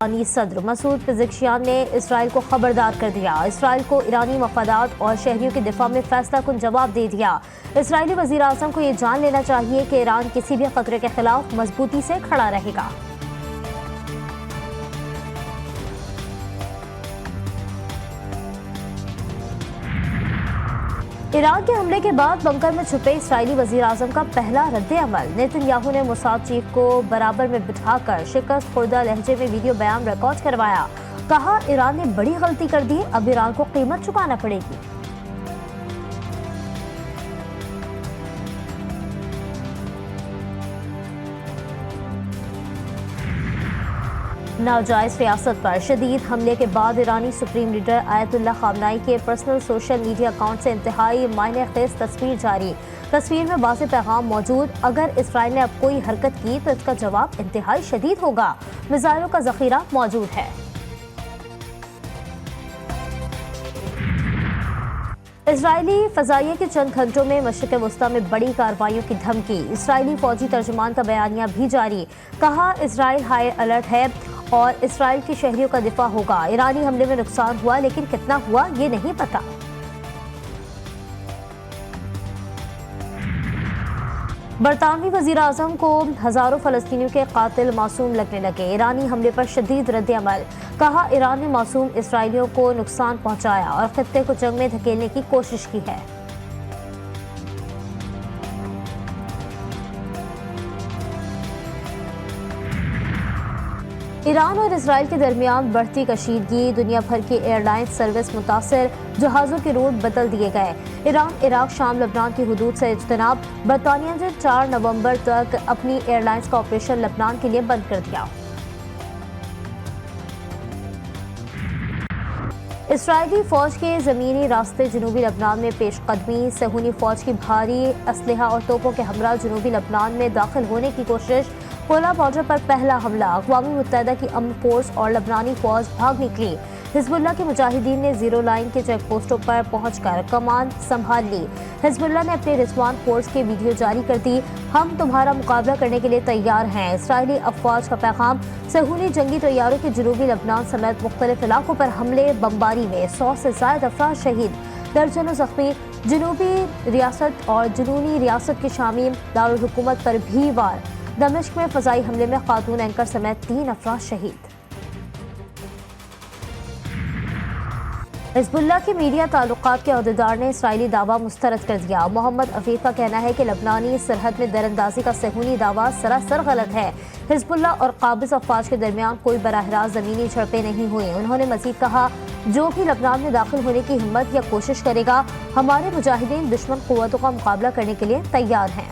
ایرانی صدر Masoud Pezeshkian نے اسرائیل کو خبردار کر دیا۔ اسرائیل کو ایرانی مفادات اور شہریوں کے دفاع میں فیصلہ کن جواب دے دیا۔ اسرائیلی وزیر اعظم کو یہ جان لینا چاہیے کہ ایران کسی بھی خطرے کے خلاف مضبوطی سے کھڑا رہے گا۔ ایران کے حملے کے بعد بنکر میں چھپے اسرائیلی وزیر اعظم کا پہلا رد عمل۔ نیتن یاہو نے موساد چیف کو برابر میں بٹھا کر شکست خوردہ لہجے میں ویڈیو بیان ریکارڈ کروایا۔ کہا ایران نے بڑی غلطی کر دی، اب ایران کو قیمت چکانا پڑے گی۔ ناجائز ریاست پر شدید حملے کے بعد ایرانی سپریم لیڈر آیت اللہ خامنائی کے پرسنل سوشل میڈیا اکاؤنٹ سے انتہائی معنی خیز تصویر جاری۔ تصویر میں واضح پیغام موجود، اگر اسرائیل نے اب کوئی حرکت کی تو اس کا جواب انتہائی شدید ہوگا، میزائلوں کا ذخیرہ موجود ہے۔ اسرائیلی فضائیہ کے چند گھنٹوں میں مشرق وسطیٰ میں بڑی کارروائیوں کی دھمکی۔ اسرائیلی فوجی ترجمان کا بیانیہ بھی جاری۔ کہا اسرائیل ہائی الرٹ ہے اور اسرائیل کے شہریوں کا دفاع ہوگا۔ ایرانی حملے میں نقصان ہوا لیکن کتنا ہوا یہ نہیں پتا۔ برطانوی وزیر اعظم کو ہزاروں فلسطینیوں کے قاتل معصوم لگنے لگے۔ ایرانی حملے پر شدید رد عمل۔ کہا ایران نے معصوم اسرائیلیوں کو نقصان پہنچایا اور خطے کو جنگ میں دھکیلنے کی کوشش کی ہے۔ ایران اور اسرائیل کے درمیان بڑھتی کشیدگی، دنیا بھر کی ایئر لائنز سروس متاثر، جہازوں کے روٹ بدل دیے گئے۔ ایران، عراق، شام، لبنان کی حدود سے اجتناب۔ برطانیہ نے 4 نومبر تک اپنی ایئر لائنز کا آپریشن لبنان کے لیے بند کر دیا۔ اسرائیلی فوج کے زمینی راستے جنوبی لبنان میں پیش قدمی۔ صہیونی فوج کی بھاری اسلحہ اور توپوں کے ہمراہ جنوبی لبنان میں داخل ہونے کی کوشش۔ کولا بارڈر پر پہلا حملہ، اقوام متحدہ کی امن فورس اور لبنانی فوج بھاگ نکلی۔ حزب اللہ کے مجاہدین نے زیرو لائن کے چیک پوسٹوں پر پہنچ کر کمان سنبھال لی۔ حزب اللہ نے اپنے رضوان فورس کی ویڈیو جاری کر دی۔ ہم تمہارا مقابلہ کرنے کے لیے تیار ہیں۔ اسرائیلی افواج کا پیغام۔ صہیونی جنگی طیاروں کے جنوبی لبنان سمیت مختلف علاقوں پر حملے، بمباری میں 100 سے زائد افراد شہید، درجنوں زخمی۔ جنوبی ریاست اور جنوبی ریاست کے شامی دارالحکومت پر بھی وار۔ دمشق میں فضائی حملے میں خاتون اینکر سمیت 3 افراد شہید۔ حزب اللہ کے میڈیا تعلقات کے عہدیدار نے اسرائیلی دعویٰ مسترد کر دیا۔ محمد عفیف کا کہنا ہے کہ لبنانی سرحد میں دراندازی کا صہیونی دعویٰ سراسر غلط ہے۔ حزب اللہ اور قابض افواج کے درمیان کوئی براہ راست زمینی جھڑپیں نہیں ہوئیں۔ انہوں نے مزید کہا، جو بھی لبنان میں داخل ہونے کی ہمت یا کوشش کرے گا، ہمارے مجاہدین دشمن قوتوں کا مقابلہ کرنے کے لیے تیار ہیں۔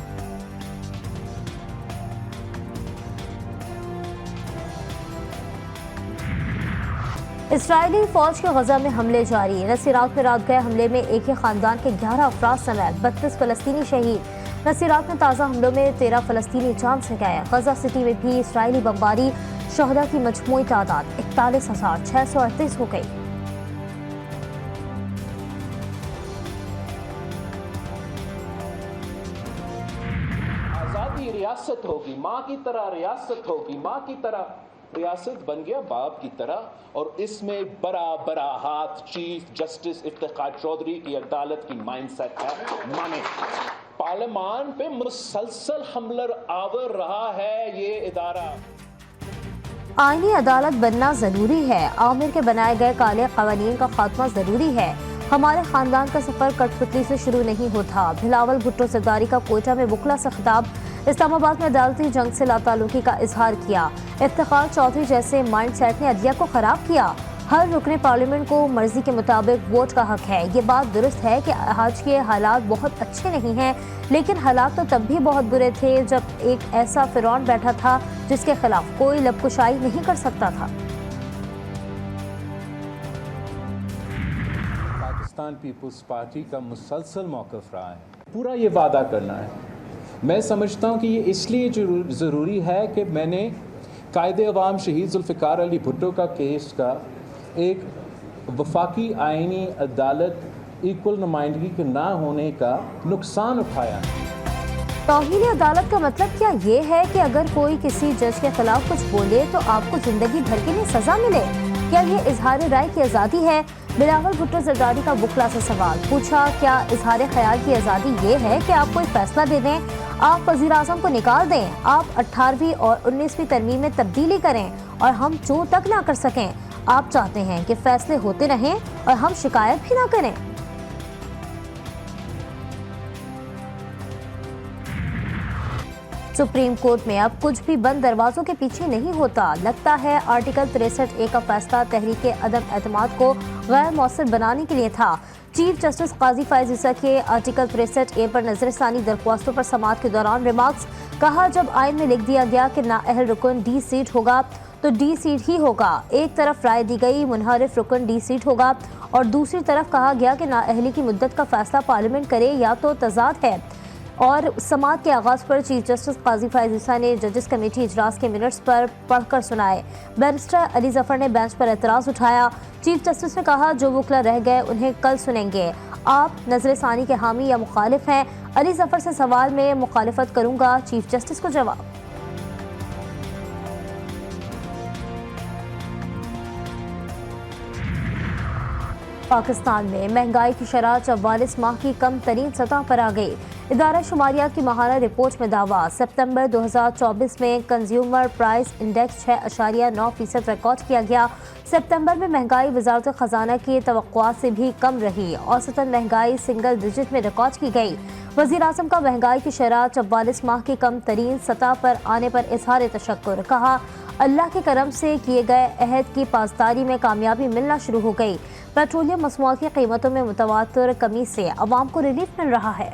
اسرائیلی فوج کے غزہ میں حملے جاری۔ نصیرات میں رات گئے حملے میں ایک ہی خاندان کے 11 افراد سمیت 32 فلسطینی شہید۔ نصیرات میں تازہ حملوں میں 13 فلسطینی جان سے گئے۔ غزہ سٹی میں بھی اسرائیلی بمباری، شہداء کی مجموعی تعداد 41,638 ہو گئی۔ آزادی ریاست ہوگی، ماں کی طرح ریاست ہوگی، ماں کی طرح ریاست بن گیا باپ کی طرح، اور اس میں بڑا ہاتھ چیف جسٹس افتخار چودھری کی عدالت کی مائنڈ سیٹ ہے۔ مانے پارلیمان پہ مسلسل حملہ آور رہا ہے یہ ادارہ۔ آئینی عدالت بننا ضروری ہے۔ عامر کے بنائے گئے کالے قوانین کا خاتمہ ضروری ہے۔ ہمارے خاندان کا سفر کٹ پتلی سے شروع نہیں ہوتا۔ بلاول بھٹو زرداری کا کوئٹہ میں وکلا سے خطاب۔ اسلام آباد میں عدالتی جنگ سے لاتعلقی کا اظہار کیا۔ افتخار چودھری جیسے مائنڈ سیٹ نے عدلیہ کو خراب کیا۔ ہر رکن پارلیمنٹ کو مرضی کے مطابق ووٹ کا حق ہے۔ یہ بات درست ہے کہ آج کے حالات بہت اچھے نہیں ہیں، لیکن حالات تو تب بھی بہت برے تھے جب ایک ایسا فرعون بیٹھا تھا جس کے خلاف کوئی لب کشائی نہیں کر سکتا تھا۔ پاکستان پیپلز پارٹی کا مسلسل موقف رہا ہے، پورا یہ وعدہ کرنا ہے۔ میں سمجھتا ہوں کہ یہ اس لیے ضروری ہے کہ میں نے قائد عوام شہید ذوالفقار علی بھٹو کا کیس کا ایک وفاقی آئینی عدالت ایکول نمائندگی کے نہ ہونے کا نقصان اٹھایا ہے۔ توہین عدالت کا مطلب کیا یہ ہے کہ اگر کوئی کسی جج کے خلاف کچھ بولے تو آپ کو زندگی بھر کے لیے سزا ملے؟ کیا یہ اظہار رائے کی آزادی ہے؟ بلاول بھٹو زرداری کا بکلا سے سوال پوچھا، کیا اظہار خیال کی آزادی یہ ہے کہ آپ کوئی فیصلہ دے دیں، آپ وزیر اعظم کو نکال دیں، آپ 18ویں اور 19ویں ترمیم میں تبدیلی کریں اور ہم چوں تک نہ کر سکیں؟ آپ چاہتے ہیں کہ فیصلے ہوتے رہیں اور ہم شکایت بھی نہ کریں؟ سپریم کورٹ میں اب کچھ بھی بند دروازوں کے پیچھے نہیں ہوتا، لگتا ہے آرٹیکل 63A کا فیصلہ تحریک عدم اعتماد کو غیر مؤثر بنانے کے لیے تھا۔ چیف جسٹس قاضی فائز عیسیٰ کے آرٹیکل 63A پر نظر ثانی درخواستوں پر سماعت کے دوران ریمارکس، کہا جب آئین میں لکھ دیا گیا کہ نااہل رکن ڈی سیٹ ہوگا تو ڈی سیٹ ہی ہوگا، ایک طرف رائے دی گئی منحرف رکن ڈی سیٹ ہوگا اور دوسری طرف کہا گیا کہ نااہلی کی مدت کا فیصلہ پارلیمنٹ کرے یا تو تضاد ہے۔ اور سماعت کے آغاز پر چیف جسٹس قاضی فائز عیسیٰ نے ججز کمیٹی اجلاس کے منٹس پر پڑھ کر سنائے۔ بیرسٹر علی ظفر نے بینچ پر اعتراض اٹھایا۔ چیف جسٹس نے کہا جو وکلا رہ گئے انہیں کل سنیں گے۔ آپ نظر ثانی کے حامی یا مخالف ہیں؟ علی ظفر سے سوال میں مخالفت کروں گا، چیف جسٹس کو جواب۔ پاکستان میں مہنگائی کی شرح 44 ماہ کی کم ترین سطح پر آ گئی۔ ادارہ شماریات کی ماہانہ رپورٹ میں دعویٰ، سپتمبر 2024 میں کنزیومر پرائس انڈیکس 6.9% ریکارڈ کیا گیا۔ سپتمبر میں مہنگائی وزارت خزانہ کی توقعات سے بھی کم رہی، اوسطاً مہنگائی سنگل ڈیجٹ میں ریکارڈ کی گئی۔ وزیر اعظم کا مہنگائی کی شرح 44 ماہ کی کم ترین سطح پر آنے پر اظہار تشکر، کہا اللہ کے کرم سے کیے گئے عہد کی پاسداری میں کامیابی ملنا شروع ہو گئی۔ پیٹرولیم مصنوعات کی قیمتوں میں متواتر کمی سے عوام کو ریلیف مل رہا ہے۔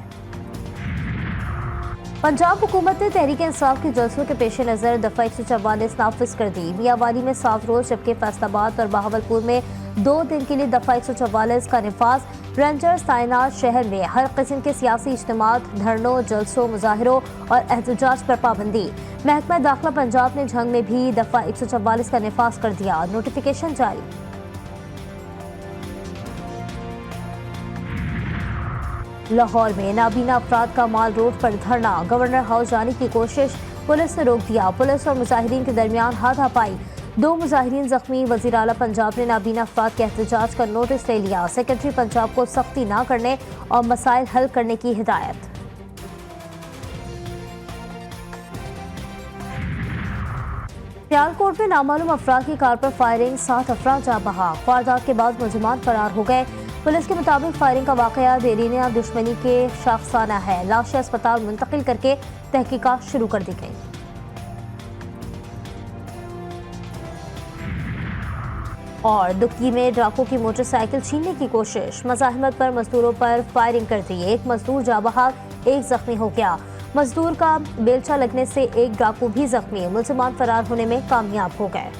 پنجاب حکومت نے تحریک انصاف کے جلسوں کے پیش نظر دفعہ 144 نافذ کر دی۔ میاں والی میں 7 روز جبکہ فیصل آباد اور بہاولپور میں 2 دن کے لیے دفعہ 144 کا نفاذ۔ رینجرز تعینات، شہر میں ہر قسم کے سیاسی اجتماعات، دھرنوں، جلسوں، مظاہروں اور احتجاج پر پابندی۔ محکمہ داخلہ پنجاب نے جھنگ میں بھی دفعہ 144 کا نفاذ کر دیا، نوٹیفیکیشن جاری۔ لاہور میں نابینا افراد کا مال روڈ پر دھرنا، گورنر ہاؤس جانے کی کوشش، پولیس نے روک دیا۔ پولیس اور مظاہرین کے درمیان ہاتھا پائی، 2 مظاہرین زخمی۔ وزیر اعلیٰ پنجاب نے نابینا افراد کے احتجاج کا نوٹس لے لیا، سیکرٹری پنجاب کو سختی نہ کرنے اور مسائل حل کرنے کی ہدایت۔ سیالکوٹ میں نامعلوم افراد کی کار پر فائرنگ، 7 افراد جاں بحق، واردات کے بعد ملزمان فرار ہو گئے۔ پولیس کے مطابق فائرنگ کا واقعہ دیرینہ دشمنی کے شاخسانہ ہے، لاشیں اسپتال منتقل کر کے تحقیقات شروع کر دی گئی۔ اور دکی میں ڈاکو کی موٹر سائیکل چھیننے کی کوشش، مزاحمت پر مزدوروں پر فائرنگ کر دی، ایک مزدور جاں بحق، ایک زخمی ہو گیا۔ مزدور کا بیلچہ لگنے سے ایک ڈاکو بھی زخمی، ملزمان فرار ہونے میں کامیاب ہو گئے۔